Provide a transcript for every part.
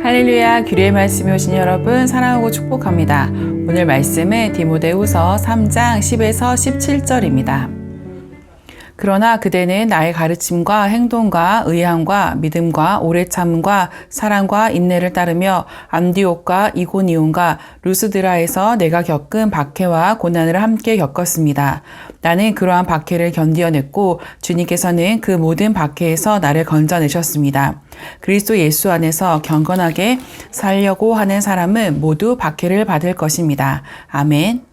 할렐루야, 규리의 말씀에 오신 여러분 사랑하고 축복합니다. 오늘 말씀은 디모데후서 3장 10에서 17절입니다. 그러나 그대는 나의 가르침과 행동과 의함과 믿음과 오래 참음과 사랑과 인내를 따르며 안디옥과 이고니온과 루스드라에서 내가 겪은 박해와 고난을 함께 겪었습니다. 나는 그러한 박해를 견디어냈고 주님께서는 그 모든 박해에서 나를 건져내셨습니다. 그리스도 예수 안에서 경건하게 살려고 하는 사람은 모두 박해를 받을 것입니다. 아멘.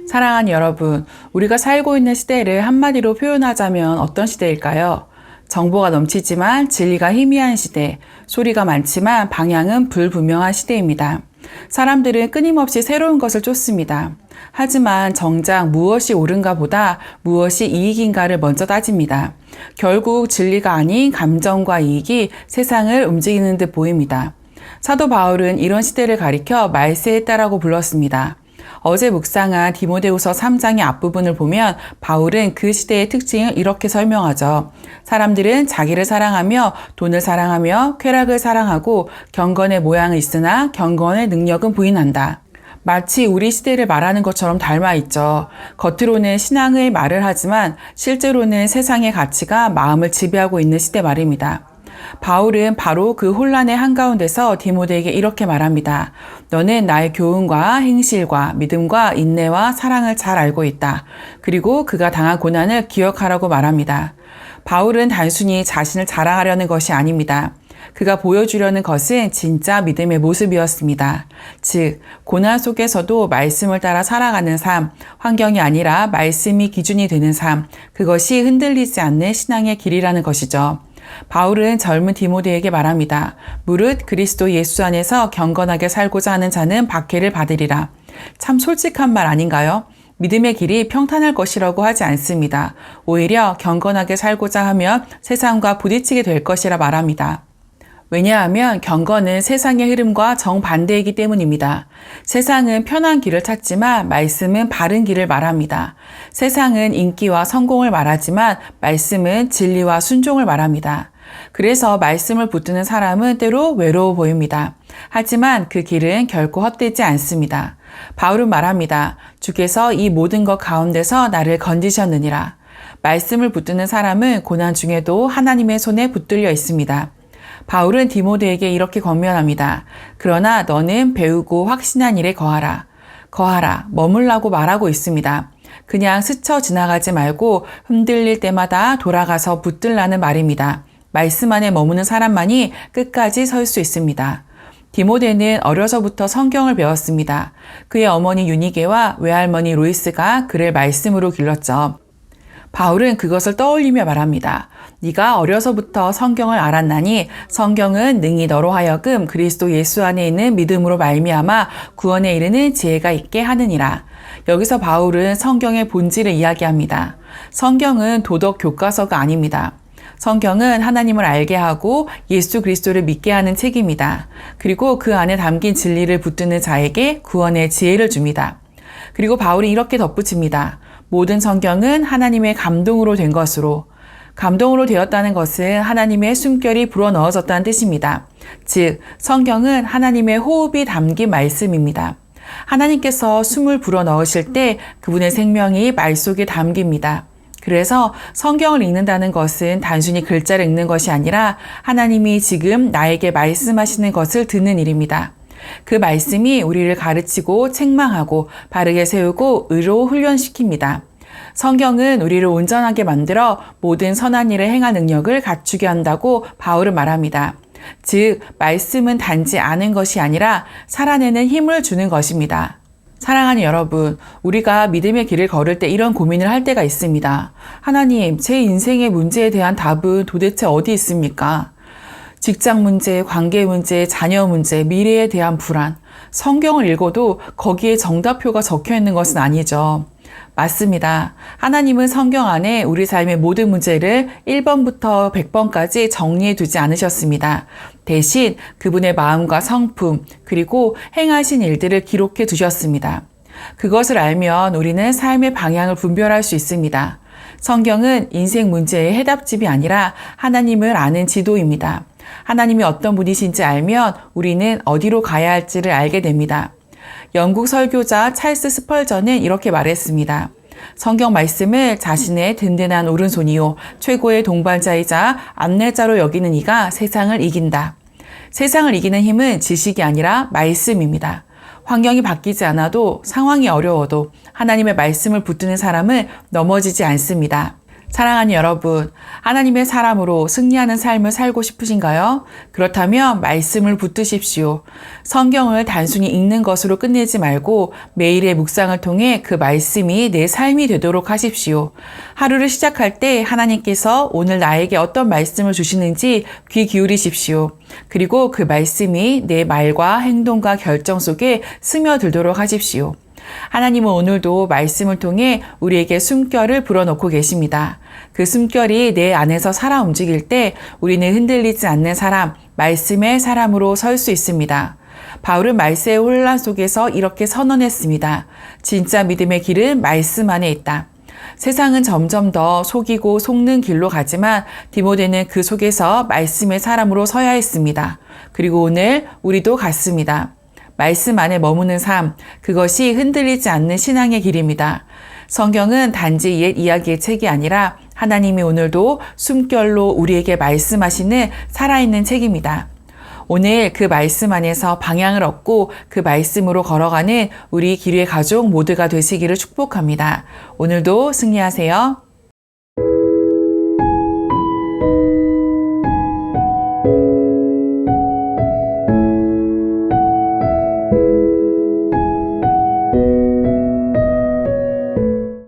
사랑하는 여러분, 우리가 살고 있는 시대를 한마디로 표현하자면 어떤 시대일까요? 정보가 넘치지만 진리가 희미한 시대, 소리가 많지만 방향은 불분명한 시대입니다. 사람들은 끊임없이 새로운 것을 쫓습니다. 하지만 정작 무엇이 옳은가 보다 무엇이 이익인가를 먼저 따집니다. 결국 진리가 아닌 감정과 이익이 세상을 움직이는 듯 보입니다. 사도 바울은 이런 시대를 가리켜 말세의 때라고 불렀습니다. 어제 묵상한 디모데후서 3장의 앞부분을 보면 바울은 그 시대의 특징을 이렇게 설명하죠. 사람들은 자기를 사랑하며 돈을 사랑하며 쾌락을 사랑하고 경건의 모양은 있으나 경건의 능력은 부인한다. 마치 우리 시대를 말하는 것처럼 닮아있죠. 겉으로는 신앙의 말을 하지만 실제로는 세상의 가치가 마음을 지배하고 있는 시대 말입니다. 바울은 바로 그 혼란의 한가운데서 디모데에게 이렇게 말합니다. 너는 나의 교훈과 행실과 믿음과 인내와 사랑을 잘 알고 있다. 그리고 그가 당한 고난을 기억하라고 말합니다. 바울은 단순히 자신을 자랑하려는 것이 아닙니다. 그가 보여주려는 것은 진짜 믿음의 모습이었습니다. 즉, 고난 속에서도 말씀을 따라 살아가는 삶, 환경이 아니라 말씀이 기준이 되는 삶, 그것이 흔들리지 않는 신앙의 길이라는 것이죠. 바울은 젊은 디모데에게 말합니다. 무릇 그리스도 예수 안에서 경건하게 살고자 하는 자는 박해를 받으리라. 참 솔직한 말 아닌가요? 믿음의 길이 평탄할 것이라고 하지 않습니다. 오히려 경건하게 살고자 하면 세상과 부딪히게 될 것이라 말합니다. 왜냐하면 경건은 세상의 흐름과 정반대이기 때문입니다. 세상은 편한 길을 찾지만 말씀은 바른 길을 말합니다. 세상은 인기와 성공을 말하지만 말씀은 진리와 순종을 말합니다. 그래서 말씀을 붙드는 사람은 때로 외로워 보입니다. 하지만 그 길은 결코 헛되지 않습니다. 바울은 말합니다. 주께서 이 모든 것 가운데서 나를 건지셨느니라. 말씀을 붙드는 사람은 고난 중에도 하나님의 손에 붙들려 있습니다. 바울은 디모데에게 이렇게 권면합니다. 그러나 너는 배우고 확신한 일에 거하라. 거하라, 머물라고 말하고 있습니다. 그냥 스쳐 지나가지 말고 흔들릴 때마다 돌아가서 붙들라는 말입니다. 말씀 안에 머무는 사람만이 끝까지 설 수 있습니다. 디모데는 어려서부터 성경을 배웠습니다. 그의 어머니 유니게와 외할머니 로이스가 그를 말씀으로 길렀죠. 바울은 그것을 떠올리며 말합니다. 네가 어려서부터 성경을 알았나니 성경은 능히 너로 하여금 그리스도 예수 안에 있는 믿음으로 말미암아 구원에 이르는 지혜가 있게 하느니라. 여기서 바울은 성경의 본질을 이야기합니다. 성경은 도덕 교과서가 아닙니다. 성경은 하나님을 알게 하고 예수 그리스도를 믿게 하는 책입니다. 그리고 그 안에 담긴 진리를 붙드는 자에게 구원의 지혜를 줍니다. 그리고 바울이 이렇게 덧붙입니다. 모든 성경은 하나님의 감동으로 된 것으로, 감동으로 되었다는 것은 하나님의 숨결이 불어넣어졌다는 뜻입니다. 즉, 성경은 하나님의 호흡이 담긴 말씀입니다. 하나님께서 숨을 불어넣으실 때 그분의 생명이 말 속에 담깁니다. 그래서 성경을 읽는다는 것은 단순히 글자를 읽는 것이 아니라 하나님이 지금 나에게 말씀하시는 것을 듣는 일입니다. 그 말씀이 우리를 가르치고 책망하고 바르게 세우고 의로 훈련시킵니다. 성경은 우리를 온전하게 만들어 모든 선한 일을 행할 능력을 갖추게 한다고 바울은 말합니다. 즉, 말씀은 단지 아는 것이 아니라 살아내는 힘을 주는 것입니다. 사랑하는 여러분, 우리가 믿음의 길을 걸을 때 이런 고민을 할 때가 있습니다. 하나님, 제 인생의 문제에 대한 답은 도대체 어디 있습니까? 직장 문제, 관계 문제, 자녀 문제, 미래에 대한 불안. 성경을 읽어도 거기에 정답표가 적혀 있는 것은 아니죠. 맞습니다. 하나님은 성경 안에 우리 삶의 모든 문제를 1번부터 100번까지 정리해 두지 않으셨습니다. 대신 그분의 마음과 성품, 그리고 행하신 일들을 기록해 두셨습니다. 그것을 알면 우리는 삶의 방향을 분별할 수 있습니다. 성경은 인생 문제의 해답집이 아니라 하나님을 아는 지도입니다. 하나님이 어떤 분이신지 알면 우리는 어디로 가야 할지를 알게 됩니다. 영국 설교자 찰스 스펄전은 이렇게 말했습니다. 성경 말씀을 자신의 든든한 오른손이요 최고의 동반자이자 안내자로 여기는 이가 세상을 이긴다. 세상을 이기는 힘은 지식이 아니라 말씀입니다. 환경이 바뀌지 않아도 상황이 어려워도 하나님의 말씀을 붙드는 사람은 넘어지지 않습니다. 사랑하는 여러분, 하나님의 사람으로 승리하는 삶을 살고 싶으신가요? 그렇다면 말씀을 붙드십시오. 성경을 단순히 읽는 것으로 끝내지 말고 매일의 묵상을 통해 그 말씀이 내 삶이 되도록 하십시오. 하루를 시작할 때 하나님께서 오늘 나에게 어떤 말씀을 주시는지 귀 기울이십시오. 그리고 그 말씀이 내 말과 행동과 결정 속에 스며들도록 하십시오. 하나님은 오늘도 말씀을 통해 우리에게 숨결을 불어넣고 계십니다. 그 숨결이 내 안에서 살아 움직일 때 우리는 흔들리지 않는 사람, 말씀의 사람으로 설 수 있습니다. 바울은 말세의 혼란 속에서 이렇게 선언했습니다. 진짜 믿음의 길은 말씀 안에 있다. 세상은 점점 더 속이고 속는 길로 가지만 디모데는 그 속에서 말씀의 사람으로 서야 했습니다. 그리고 오늘 우리도 같습니다. 말씀 안에 머무는 삶, 그것이 흔들리지 않는 신앙의 길입니다. 성경은 단지 옛 이야기의 책이 아니라 하나님이 오늘도 숨결로 우리에게 말씀하시는 살아있는 책입니다. 오늘 그 말씀 안에서 방향을 얻고 그 말씀으로 걸어가는 우리 기류의 가족 모두가 되시기를 축복합니다. 오늘도 승리하세요.